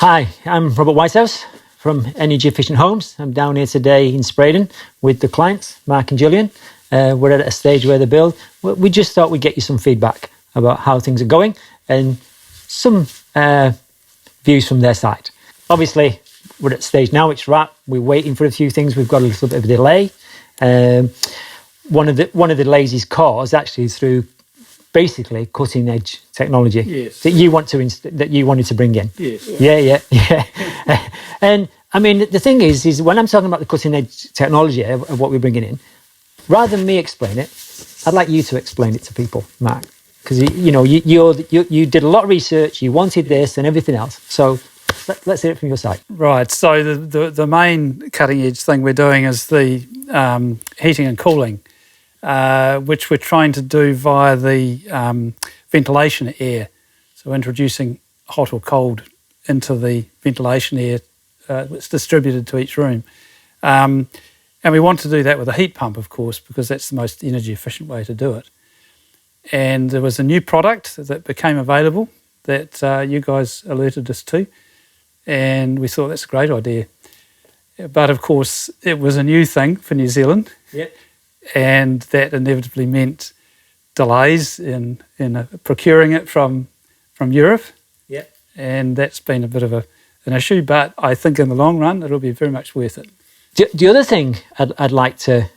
Hi, I'm Robert Whitehouse from Energy Efficient Homes. I'm down here today in Spraydon with the clients, Mark and Gillian. We're at a stage where they build. We just thought we'd get you some feedback about how things are going and some views from their side. Obviously, we're at stage now, it's wrapped. We're waiting for a few things. We've got a little bit of a delay. One of the delays is caused actually through basically cutting edge technology that you wanted to bring in. Yes. Yeah. And I mean, the thing is when I'm talking about the cutting edge technology of what we're bringing in, rather than me explain it, I'd like you to explain it to people, Mark, because you did a lot of research, you wanted this and everything else. So let's hear it from your side. Right. So the main cutting edge thing we're doing is the heating and cooling, which we're trying to do via the ventilation air. So introducing hot or cold into the ventilation air, it's distributed to each room. And we want to do that with a heat pump, of course, because that's the most energy efficient way to do it. And there was a new product that became available that you guys alerted us to, and we thought that's a great idea. But of course, it was a new thing for New Zealand. Yeah. And that inevitably meant delays in procuring it from Europe. Yeah. And that's been a bit of an issue, but I think in the long run, it'll be very much worth it. The other thing I'd like to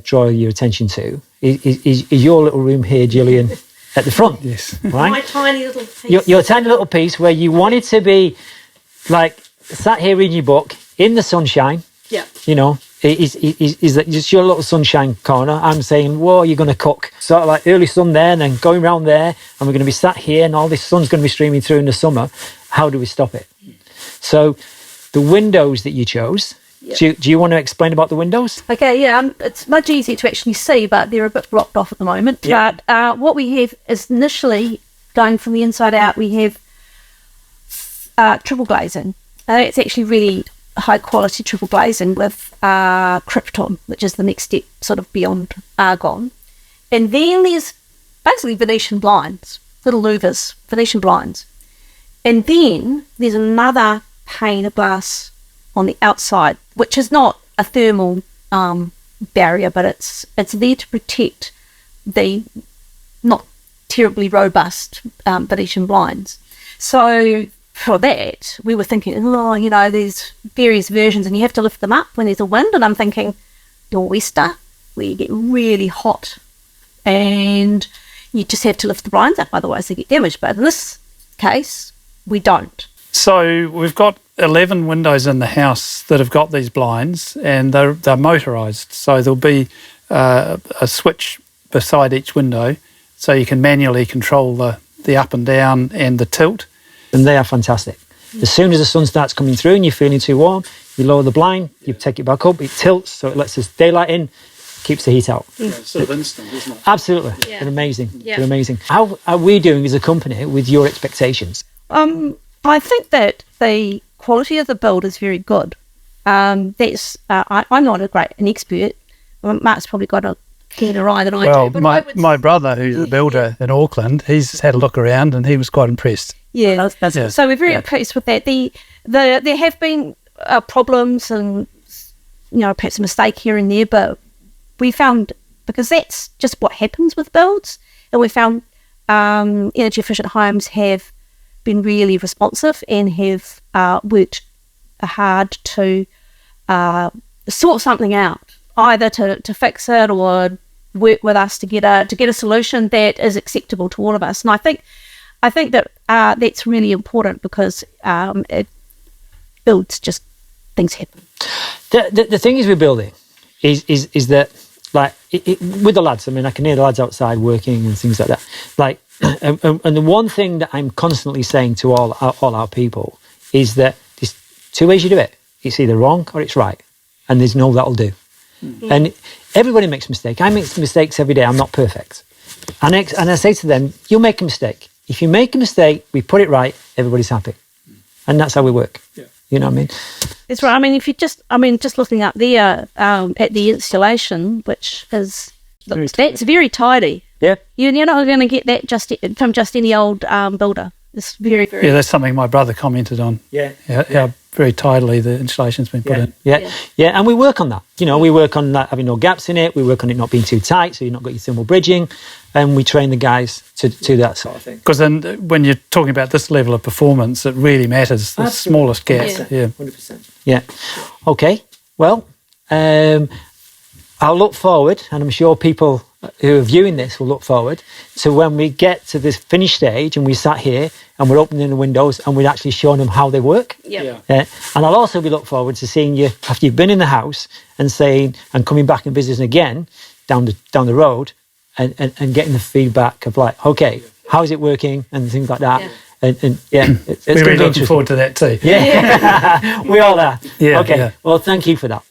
draw your attention to is your little room here, Gillian, at the front. Yes. Right? My tiny little piece. Your tiny little piece where you wanted to be like sat here reading your book in the sunshine. Yeah. You know, is that just your little sunshine corner? I'm saying, whoa, you're going to cook. Sort of like early sun there and then going round there, and we're going to be sat here and all this sun's going to be streaming through in the summer. How do we stop it? So the windows that you chose, do you want to explain about the windows? Okay, yeah, it's much easier to actually see, but they're a bit blocked off at the moment. Yeah. But what we have is initially, going from the inside out, we have triple glazing. It's actually really high quality triple glazing with krypton, which is the next step sort of beyond argon. And then there's basically Venetian blinds, little louvers, Venetian blinds. And then there's another pane of glass on the outside, which is not a thermal barrier, but it's there to protect the not terribly robust Venetian blinds. So for that, we were thinking, there's various versions and you have to lift them up when there's a wind. And I'm thinking, nor'wester, where you get really hot and you just have to lift the blinds up, otherwise they get damaged. But in this case, we don't. So we've got 11 windows in the house that have got these blinds, and they're motorised. So there'll be a switch beside each window, so you can manually control the up and down and the tilt. And they are fantastic. As soon as the sun starts coming through and you're feeling too warm, you lower the blind, you take it back up, it tilts, so it lets us daylight in, keeps the heat out. Yeah, it's sort of instant, isn't it? Absolutely. Yeah. They're amazing. Yeah. They're amazing. How are we doing as a company with your expectations? I think that the quality of the build is very good. I'm not an expert. Mark's probably got a keener eye than I Well, do. But my brother, who's a builder in Auckland, he's had a look around and he was quite impressed. Yeah, Yeah. so we're very impressed with that. There have been problems and perhaps a mistake here and there, but we found, because that's just what happens with builds, and we found energy efficient homes have been really responsive and have worked hard to sort something out, either to fix it or work with us to get a solution that is acceptable to all of us. And I think that that's really important, because it builds, just things happen. The thing is with building is that, like, with the lads, I mean, I can hear the lads outside working and things like that. Like, and the one thing that I'm constantly saying to all our people is that there's two ways you do it. It's either wrong or it's right. And there's no that'll do. Mm-hmm. And everybody makes mistakes. I make mistakes every day. I'm not perfect. And I say to them, you'll make a mistake. If you make a mistake, we put it right, everybody's happy. And that's how we work. Yeah. You know what I mean? It's right. I mean, if you just looking up there at the installation, which is, that's very tidy. Yeah. You're not going to get that from just any old builder. It's very, very... Yeah, that's something my brother commented on. Yeah. How very tidily the insulation's been put in. Yeah, and we work on that. We work on that having no gaps in it. We work on it not being too tight, so you've not got your thermal bridging, and we train the guys to do that sort of thing. Because then when you're talking about this level of performance, it really matters, the smallest gap. Yeah. 100%. Yeah. Okay, well, I'll look forward, and I'm sure people who are viewing this will look forward to when we get to this finish stage and we sat here and we're opening the windows and we're actually showing them how they work. And I'll also be look forward to seeing you after you've been in the house and coming back and visiting again down the road and getting the feedback of like, okay, how is it working and things like that. And it's we're really looking forward to that too. We all are. Okay. Well, thank you for that.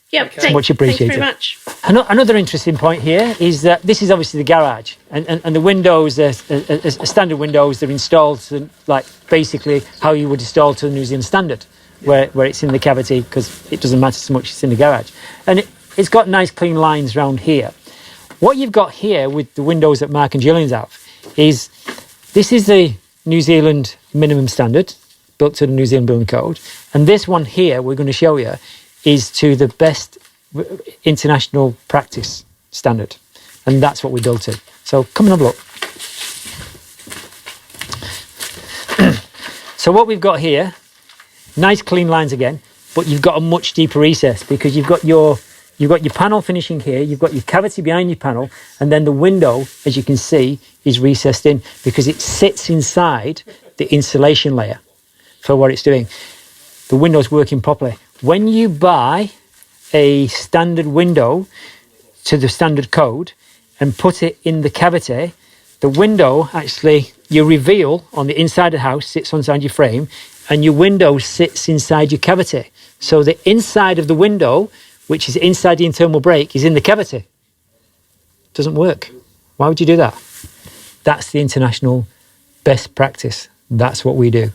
Much appreciated. Thanks very much. Another interesting point here is that this is obviously the garage, and the windows are standard windows. They're installed to, like, basically how you would install to the New Zealand standard, where it's in the cavity, because it doesn't matter so much, it's in the garage. And it's got nice clean lines around here. What you've got here with the windows that Mark and Gillian's have is, this is the New Zealand minimum standard, built to the New Zealand Building Code. And this one here, we're going to show you, is to the best international practice standard. And that's what we built to. So come and have a look. So what we've got here, nice clean lines again, but you've got a much deeper recess because you've got your panel finishing here, you've got your cavity behind your panel, and then the window, as you can see, is recessed in because it sits inside the insulation layer for what it's doing. The window's working properly. When you buy a standard window to the standard code and put it in the cavity, the window actually, your reveal on the inside of the house sits inside your frame, and your window sits inside your cavity. So the inside of the window, which is inside the internal break, is in the cavity. Doesn't work. Why would you do that? That's the international best practice. That's what we do.